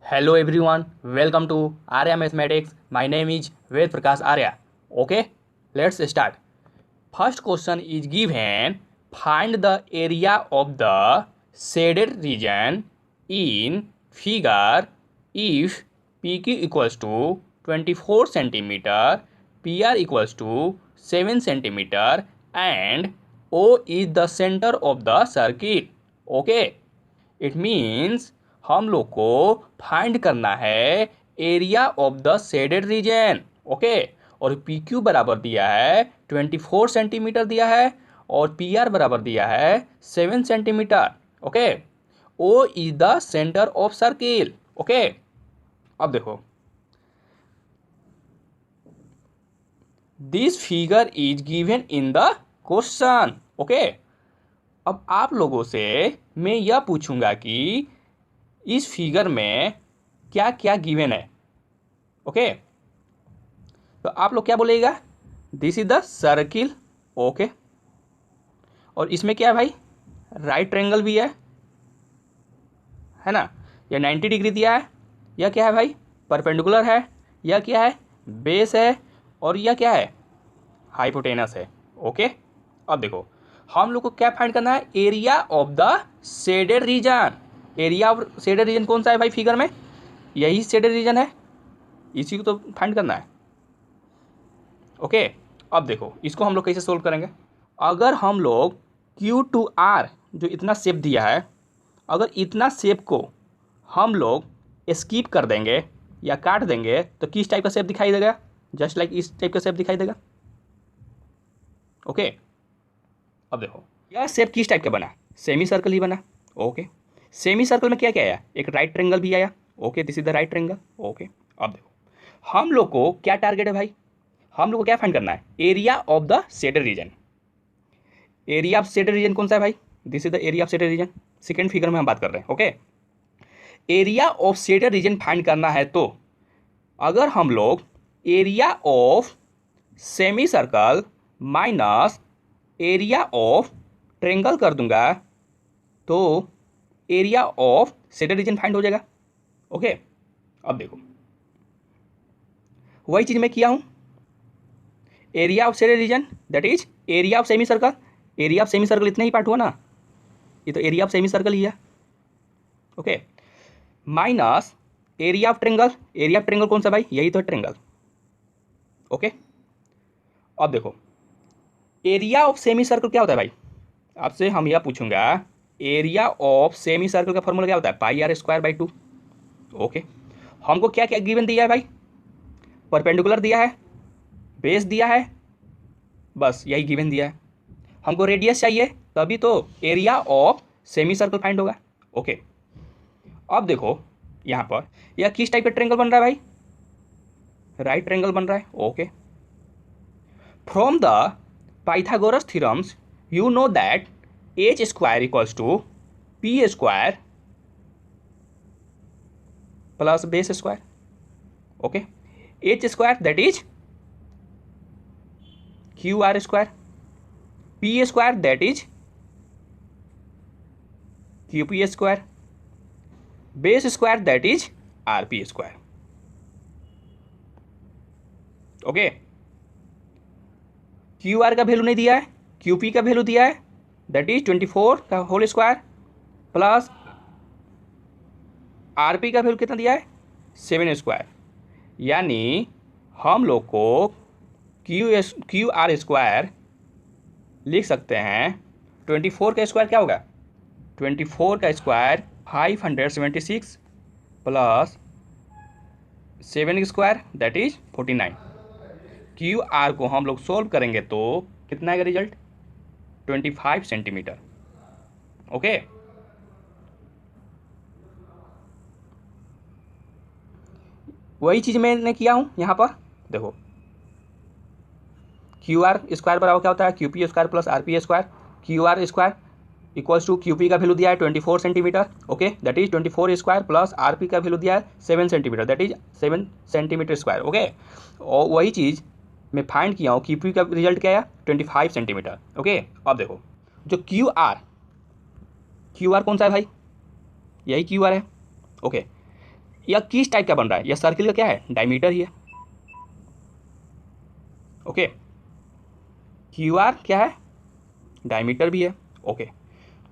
Hello everyone, welcome to Arya Mathematics. My name is Ved Prakash Arya. Okay, let's start. First question is given, find the area of the shaded region in figure if PQ equals to 24 centimeter, PR equals to 7 centimeter and O is the center of the circle. Okay, it means हम लोग को find करना है area of the shaded region. Okay, और P Q बराबर दिया है 24 centimetre दिया है और पी आर बराबर दिया है 7 centimetre. Okay, O is the centre of circle. Okay, अब देखो, this figure is given in the question. Okay, अब आप लोगों से मैं यह पूछूंगा कि इस फिगर में क्या क्या गिवन है। ओके, तो आप लोग क्या बोलेगा, this is the circle. Okay, और इसमें क्या है भाई, राइट ट्रायंगल भी है ना, या 90 डिग्री दिया है, यह क्या है भाई, परपेंडिकुलर है, यह क्या है, बेस है, और यह क्या है, हाइपोटेनस है। ओके, अब देखो, हम लोग को क्या फाइंड करना है, area of the shaded reason. Area of shaded reason कौन सा है भाई फिगर में, यही शेडेड रीजन है, इसी को तो फाइंड करना है। ओके, अब देखो इसको हम लोग कैसे सोल्व करेंगे। अगर हम लोग Q2R जो इतना शेप दिया है, अगर इतना शेप को हम लोग स्किप कर देंगे या काट देंगे तो किस टाइप का शेप दिखाई देगा, जस्ट लाइक इस टाइप का शेप दिखाई देगा। ओके, अब देखो यह शेप किस टाइप का बना, सेमी सर्कल ही बना। ओके, सेमी सर्कल में क्या क्या आया, एक राइट ट्रायंगल भी आया। Okay, this is the right triangle. Okay, अब देखो हम लोग को क्या टारगेट है भाई, हम लोग को क्या फाइंड करना है, area of the shaded reason. Area of shaded reason कौन सा है भाई, this is the area of shaded reason. Second figure में हम बात कर रहे हैं। Okay, area of shaded reason find करना है तो अगर हम लोग area of semi circle minus area of triangle कर दूंगा तो area of shaded reason find हो जाएगा। ओके, अब देखो वही चीज मैं किया हूं, area of shaded reason that is area of semi circle. Area of semi circle इतना ही पार्ट हुआ ना, ये तो एरिया ऑफ सेमी सर्कल ही है। Okay, minus area of triangle. Area of triangle कौन सा भाई, यही तो है ट्रायंगल। ओके, अब देखो एरिया ऑफ सेमी सर्कल क्या होता है भाई, आपसे हम यह पूछूंगा, एरिया ऑफ सेमी सर्कल का फॉर्मूला क्या होता है, पाई आर स्क्वायर बाई 2। ओके, हमको क्या क्या गिवन दिया है भाई, परपेंडिकुलर दिया है, बेस दिया है, बस यही गिवन दिया है। हमको रेडियस चाहिए तभी तो area of semi circle find होगा। ओके, अब देखो यहाँ पर यह किस टाइप का ट्रायंगल बन रहा है भाई, राइट ट्रायंगल बन रहा है। Okay, from the Pythagoras theorems you know that H square equals to P square plus base square. Okay, H square that is Q R square, P square that is Q P square, base square that is R P square. Okay, Q R का value नहीं दिया है, Q P का value दिया है that is 24 का whole square plus R P का value कितना दिया है, 7 स्क्वायर। यानी हम लोग को क्यू आर स्क्वायर लिख सकते हैं, 24 का स्क्वायर क्या होगा, 24 का square 576 plus 7 square that is 49। Q R को हम लोग सोल्व करेंगे तो कितना आएगा रिजल्ट, 25 सेंटीमीटर। ओके, वही चीज़ मैंने किया हूँ यहाँ पर। देखो क्यू आर स्क्वायर बराबर क्या होता है, Q P square plus R P square. Q R square equals to Q P का वैल्यू दिया है 24 centimetre. Okay, that is 24 square plus R P का वैल्यू दिया है 7 centimetre that is 7 centimetre square. Okay, और वही चीज़ मैं फाइंड किया हूँ, क्यू पी का रिजल्ट क्या आया, 25 सेंटीमीटर। ओके, अब देखो जो क्यू आर कौन सा है भाई, यही क्यू आर है। ओके, यह किस टाइप का बन रहा है, यह सर्किल का क्या है, डायमीटर ही है। ओके, क्यू आर क्या है, डायमीटर भी है। ओके,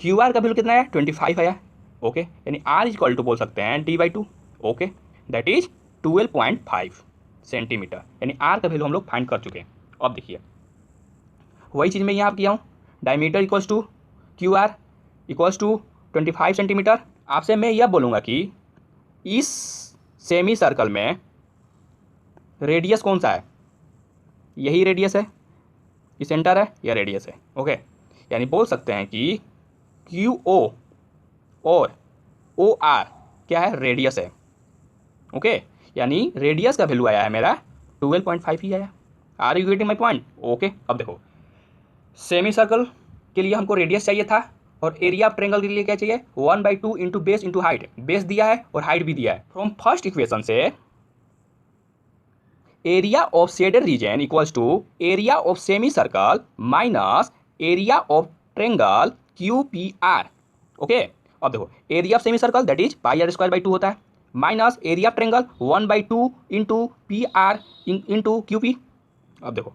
क्यू आर का वैल्यू कितना है, 25 आया। ओके, यानी आर इक्वल टू बोल सकते हैं D/2। Okay, that is 12.5 centimetre, यानी आर का वैल्यू हम लोग फाइंड कर चुके हैं। अब देखिए वही चीज़ मैं यहाँ किया हूँ, diameter equals to Q R equals to 25 centimetre. आपसे मैं यह बोलूँगा कि इस सेमी सर्कल में रेडियस कौन सा है, यही रेडियस है, ये सेंटर है, यह रेडियस है। ओके, यानी बोल सकते हैं कि क्यू ओ और ओ आर क्या है, रेडियस है। ओके, यानी रेडियस का वैल्यू आया है मेरा 12.5 ही आया। Are you getting my point. Okay, अब देखो सेमी सर्कल के लिए हमको रेडियस चाहिए था और एरिया ऑफ ट्रायंगल के लिए क्या चाहिए, 1/2 into base into height. Base दिया है और हाइट भी दिया है। फ्रॉम फर्स्ट इक्वेशन से area of shaded region equals to area of semi circle minus area of triangle QPR। Okay, अब देखो area of semi circle that is πr²/2 होता है, minus area of triangle 1/2 into PR into QP। अब देखो,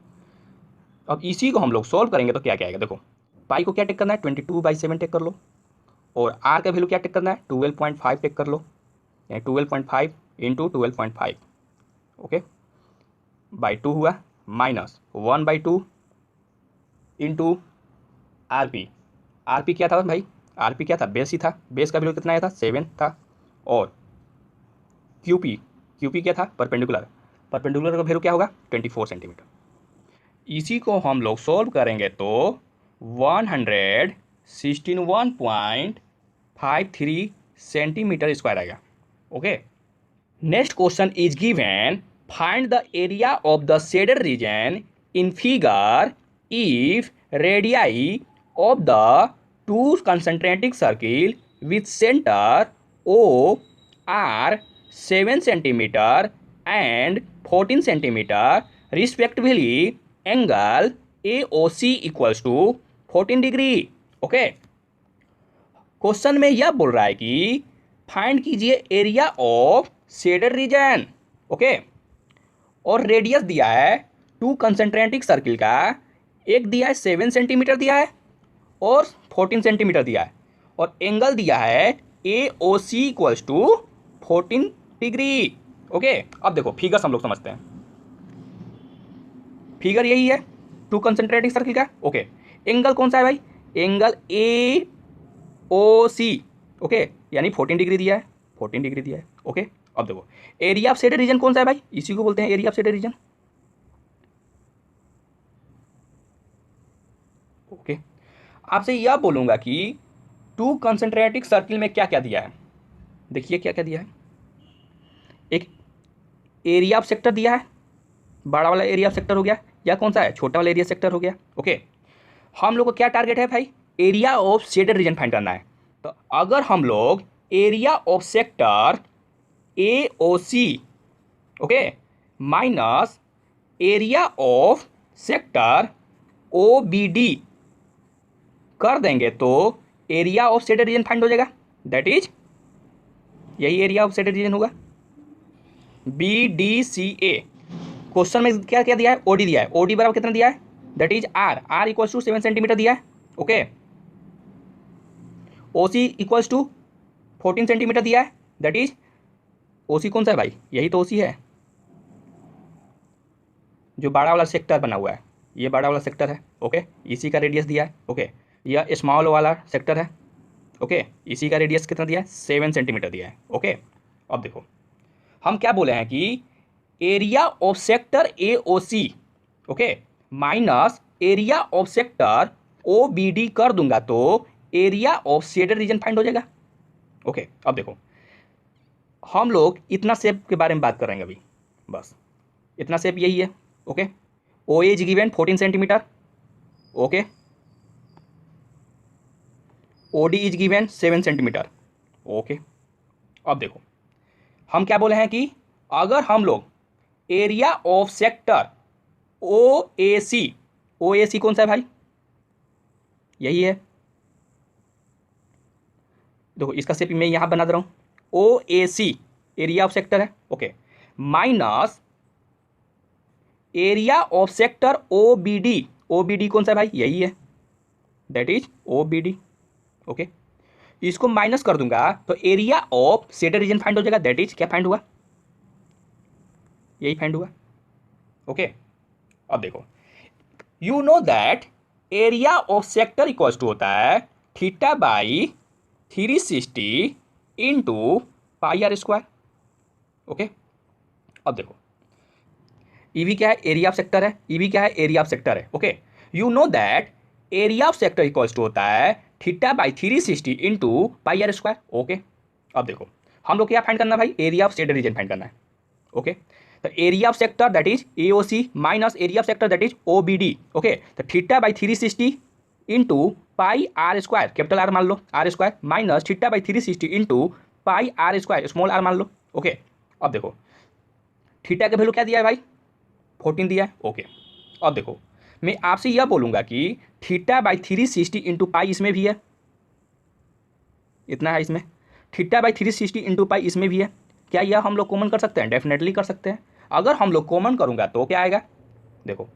अब इसी को हम लोग सॉल्व करेंगे तो क्या क्या आएगा, देखो पाई को क्या टेक करना है, 22/7 टेक कर लो, और आर का वैल्यू क्या टेक करना है, 12.5 टेक कर लो, यानी 12.5 इंटू 12.5 ओके बाई 2 हुआ, माइनस 1/2 इंटू RP। RP क्या था भाई, RP क्या था, बेस ही था, बेस का वैल्यू कितना आया था, 7 था। और QP क्या था, परपेंडिकुलर, परपेंडिकुलर का वैल्यू क्या होगा, 24 सेंटीमीटर। इसी को हम लोग सॉल्व करेंगे तो 161.53 सेंटीमीटर स्क्वायर आएगा। Okay, next question is given, find the area of the shaded region in figure if radii of the two concentric circle with centre O are 7 centimetre and 14 centimetre respectively, angle AOC equals to 14 degree. Okay, question में यह बोल रहा है कि find कीजिए area of shaded region. Okay, और radius दिया है टू कंसंट्रेटिक सर्किल का, एक दिया है 7 सेंटीमीटर दिया है और 14 सेंटीमीटर दिया है, और एंगल दिया है AOC equals to 14 degree. Okay, अब देखो फिगर हम लोग समझते हैं, फिगर यही है टू कंसंट्रेटिक सर्किल का। ओके, एंगल कौन सा है भाई, एंगल AOC। ओके, यानी 14 डिग्री दिया है, 14 डिग्री दिया है। ओके, अब देखो एरिया ऑफ शेडेड रीजन कौन सा है भाई, इसी को बोलते हैं area of shaded region. Okay, आपसे यह बोलूंगा कि टू कंसंट्रेटिक सर्किल में क्या क्या दिया है, देखिए क्या क्या दिया है। एक एरिया ऑफ सेक्टर दिया है, बड़ा वाला एरिया ऑफ सेक्टर हो गया, या कौन सा है, छोटा वाला एरिया सेक्टर हो गया। ओके, हम लोग को क्या टारगेट है भाई, area of shaded reason find करना है। तो अगर हम लोग area of sector AOC okay minus area of sector OBD कर देंगे तो area of shaded reason find हो जाएगा, दैट इज यही एरिया ऑफ शेडेड रीजन होगा BDCA। क्वेश्चन में क्या क्या दिया है, OD दिया है, OD बराबर कितना दिया है, that is R equals to 7 centimetre दिया है। Okay, OC equals to 14 centimetre दिया है, दैट इज OC कौन सा है भाई, यही तो OC है, जो बड़ा वाला सेक्टर बना हुआ है, ये बड़ा वाला सेक्टर है। ओके, इसी का रेडियस दिया है। ओके, यह स्मॉल वाला सेक्टर है। ओके, इसी का रेडियस कितना दिया है, 7 सेंटीमीटर दिया है। ओके, अब देखो हम क्या बोले हैं कि area of sector AOC okay minus area of sector OBD कर दूंगा तो area of shaded reason find हो जाएगा। ओके, अब देखो हम लोग इतना शेप के बारे में बात करेंगे अभी, बस इतना शेप यही है। Okay, OA is given 14 centimetre. Okay, OD is given 7 centimetre. Okay, अब देखो हम क्या बोले हैं कि अगर हम लोग एरिया ऑफ सेक्टर OAC कौन सा है भाई, यही है, देखो इसका शेप मैं यहां बना दे रहा हूं OAC एरिया ऑफ सेक्टर है, okay, minus area of sector OBD. OBD कौन सा है भाई, यही है, दैट इज ओबीडी, ओके। इसको माइनस कर दूंगा तो area of shaded reason find हो जाएगा, दैट इज क्या फाइंड हुआ, यही फाइंड हुआ, ओके। अब देखो, you know that area of sector equals to होता है theta by 360 into pi are square, okay. अब देखो, ईवी क्या है, एरिया ऑफ सेक्टर है, ईवी क्या है, एरिया ऑफ सेक्टर है, okay. You know that area of sector equals to होता है theta by 360 into pi are square, okay. अब देखो, हम लोग क्या फाइंड करना है भाई, area of shaded reason find करना है, ओके। तो area of sector that is AOC minus area of sector that is OBD, okay. तो theta by 360 into pi are square, capital r मान लो, r square, minus theta by 360 into pi are square, small r मान लो, okay. अब देखो, theta का value क्या दिया है भाई, 14 दिया है, ओके। अब देखो, मैं आपसे यह बोलूंगा कि थीटा बाई 360 इंटू पाई इसमें भी है, इतना है इसमें, थीटा बाई 360 इंटू पाई इसमें भी है, क्या यह हम लोग कॉमन कर सकते हैं, डेफिनेटली कर सकते हैं। अगर हम लोग कॉमन करूंगा तो क्या आएगा, देखो,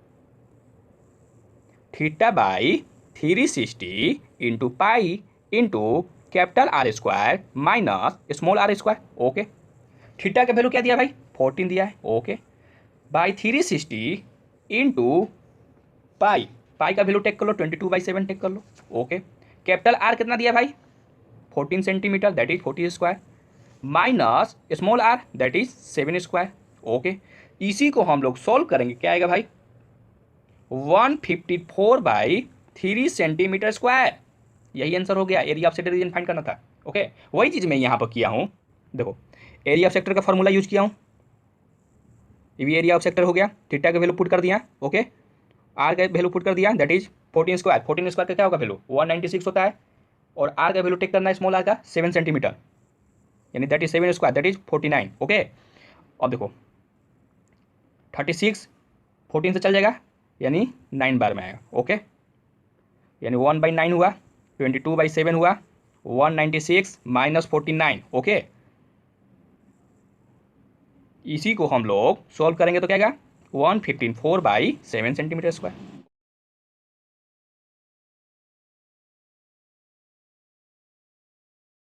theta by 360 into pi into capital R square minus small R square, okay. Theta का वैल्यू क्या दिया भाई, 14 दिया है, okay, by 360 into pi, pi का वैल्यू टेक कर लो, 22/7 टेक कर लो, ओके। कैपिटल आर कितना दिया भाई, 14 centimetre, that is 40 square, minus small R that is 7 square, okay. इसी को हम लोग सॉल्व करेंगे, क्या आएगा भाई, 154/3 सेंटीमीटर स्क्वायर, यही आंसर हो गया। Area of sector region find करना था, ओके। वही चीज़ मैं यहाँ पर किया हूँ, देखो, एरिया ऑफ सेक्टर का फॉर्मूला यूज किया हूँ, ये एरिया ऑफ सेक्टर हो गया, थीटा का वैल्यू पुट कर दिया, ओके, आर का वैल्यू पुट कर दिया, दैट इज 14 स्क्वायर, 14 स्क्वायर का क्या होगा वैल्यू, 196 होता है, और आर का वैल्यू टेक करना है स्मॉल आर का 7 सेंटीमीटर, यानी that is 7 square, that is 49, okay. अब देखो, 36 14 से चल जाएगा, यानी 9 बार में आएगा, ओके, यानी 1/9 हुआ, 22/7 हुआ, 196 माइनस 49, ओके। इसी को हम लोग सॉल्व करेंगे तो क्या आएगा, 154/7 सेंटीमीटर स्क्वायर।